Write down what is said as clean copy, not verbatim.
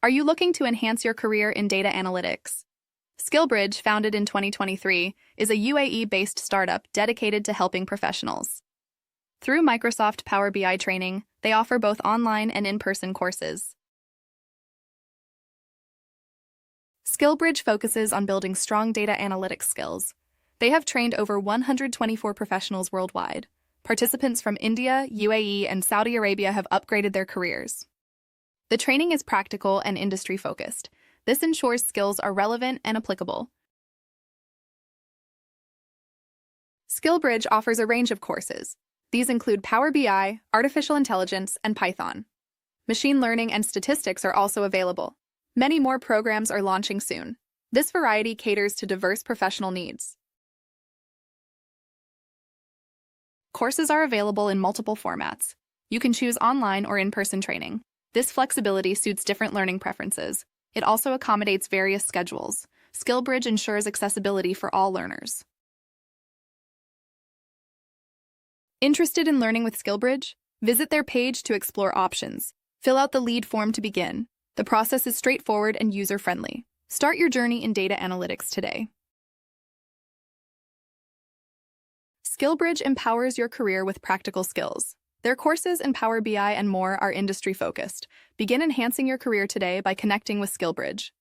Are you looking to enhance your career in data analytics? SkillBridge, founded in 2023, is a UAE-based startup dedicated to helping professionals. Through Microsoft Power BI training, they offer both online and in-person courses. SkillBridge focuses on building strong data analytics skills. They have trained over 124 professionals worldwide. Participants from India, UAE, and Saudi Arabia have upgraded their careers. The training is practical and industry-focused. This ensures skills are relevant and applicable. SkillBridge offers a range of courses. These include Power BI, Artificial Intelligence, and Python. Machine learning and statistics are also available. Many more programs are launching soon. This variety caters to diverse professional needs. Courses are available in multiple formats. You can choose online or in-person training. This flexibility suits different learning preferences. It also accommodates various schedules. SkillBridge ensures accessibility for all learners. Interested in learning with SkillBridge? Visit their page to explore options. Fill out the lead form to begin. The process is straightforward and user-friendly. Start your journey in data analytics today. SkillBridge empowers your career with practical skills. Their courses in Power BI and more are industry-focused. Begin enhancing your career today by connecting with SkillBridge.